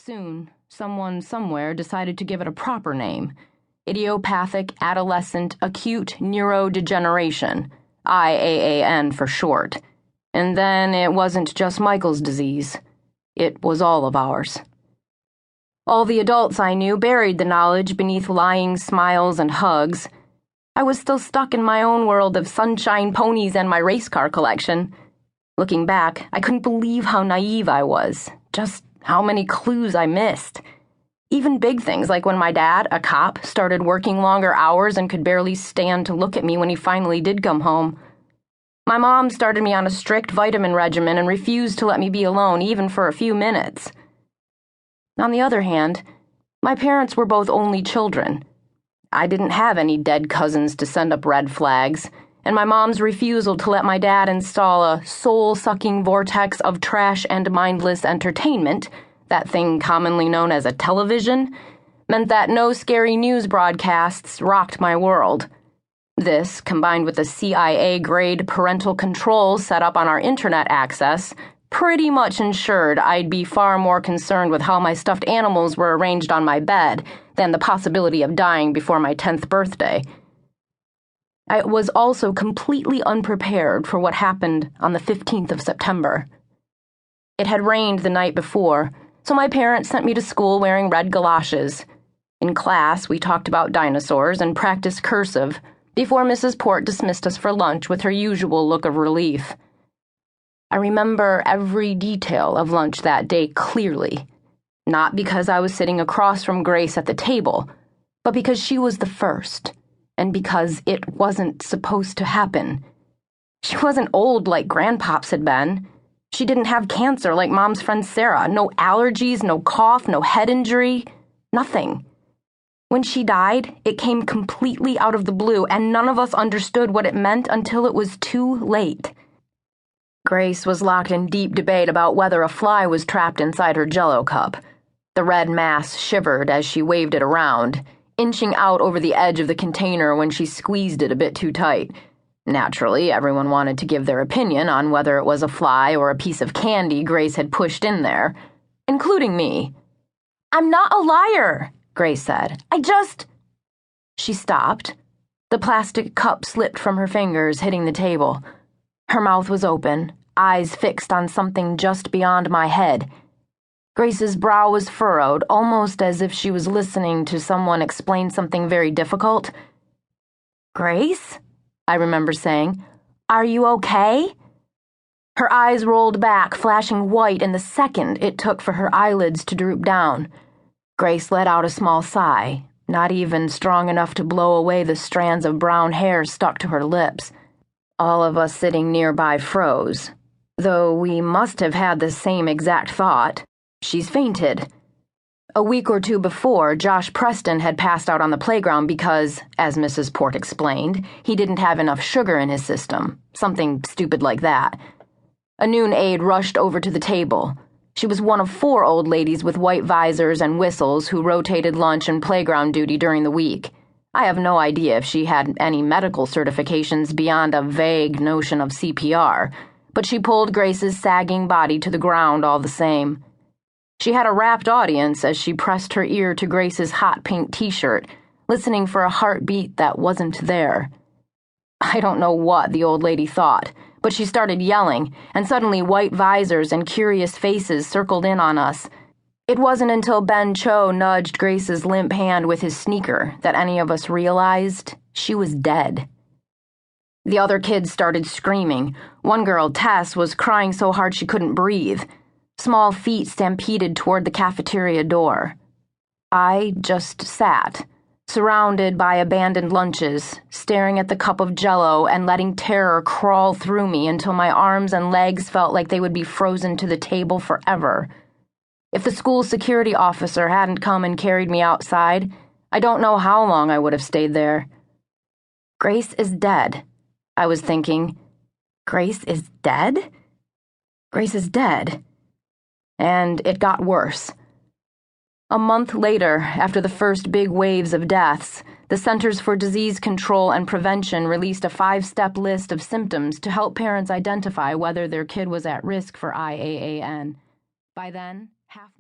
Soon, someone somewhere decided to give it a proper name: idiopathic adolescent acute neurodegeneration, IAAN for short. And then it wasn't just Michael's disease. It was all of ours. All the adults I knew buried the knowledge beneath lying smiles and hugs. I was still stuck in my own world of sunshine ponies and my race car collection. Looking back, I couldn't believe how naive I was, just how many clues I missed. Even big things like when my dad, a cop, started working longer hours and could barely stand to look at me when he finally did come home. My mom started me on a strict vitamin regimen and refused to let me be alone even for a few minutes. On the other hand, my parents were both only children. I didn't have any dead cousins to send up red flags, and my mom's refusal to let my dad install a soul-sucking vortex of trash and mindless entertainment, that thing commonly known as a television, meant that no scary news broadcasts rocked my world. This, combined with the CIA-grade parental control set up on our internet access, pretty much ensured I'd be far more concerned with how my stuffed animals were arranged on my bed than the possibility of dying before my 10th birthday. I was also completely unprepared for what happened on the 15th of September. It had rained the night before, so my parents sent me to school wearing red galoshes. In class, we talked about dinosaurs and practiced cursive before Mrs. Port dismissed us for lunch with her usual look of relief. I remember every detail of lunch that day clearly, not because I was sitting across from Grace at the table, but because she was the first, and because it wasn't supposed to happen. She wasn't old like Grandpops had been. She didn't have cancer like Mom's friend Sarah. No allergies, no cough, no head injury, nothing. When she died, it came completely out of the blue, and none of us understood what it meant until it was too late. Grace was locked in deep debate about whether a fly was trapped inside her Jell-O cup. The red mass shivered as she waved it around, inching out over the edge of the container when she squeezed it a bit too tight. Naturally, everyone wanted to give their opinion on whether it was a fly or a piece of candy Grace had pushed in there, including me. "I'm not a liar," Grace said. She stopped. The plastic cup slipped from her fingers, hitting the table. Her mouth was open, eyes fixed on something just beyond my head. Grace's brow was furrowed, almost as if she was listening to someone explain something very difficult. "Grace?" I remember saying. "Are you okay?" Her eyes rolled back, flashing white in the second it took for her eyelids to droop down. Grace let out a small sigh, not even strong enough to blow away the strands of brown hair stuck to her lips. All of us sitting nearby froze, though we must have had the same exact thought. She's fainted. A week or two before, Josh Preston had passed out on the playground because, as Mrs. Port explained, he didn't have enough sugar in his system, something stupid like that. A noon aide rushed over to the table. She was one of 4 old ladies with white visors and whistles who rotated lunch and playground duty during the week. I have no idea if she had any medical certifications beyond a vague notion of CPR, but she pulled Grace's sagging body to the ground all the same. She had a rapt audience as she pressed her ear to Grace's hot pink t-shirt, listening for a heartbeat that wasn't there. I don't know what the old lady thought, but she started yelling, and suddenly white visors and curious faces circled in on us. It wasn't until Ben Cho nudged Grace's limp hand with his sneaker that any of us realized she was dead. The other kids started screaming. One girl, Tess, was crying so hard she couldn't breathe. Small feet stampeded toward the cafeteria door. I just sat, surrounded by abandoned lunches, staring at the cup of Jell-O and letting terror crawl through me until my arms and legs felt like they would be frozen to the table forever. If the school security officer hadn't come and carried me outside, I don't know how long I would have stayed there. Grace is dead, I was thinking. Grace is dead? Grace is dead. And it got worse. A month later, after the first big waves of deaths, the Centers for Disease Control and Prevention released a 5-step list of symptoms to help parents identify whether their kid was at risk for IAAN. By then,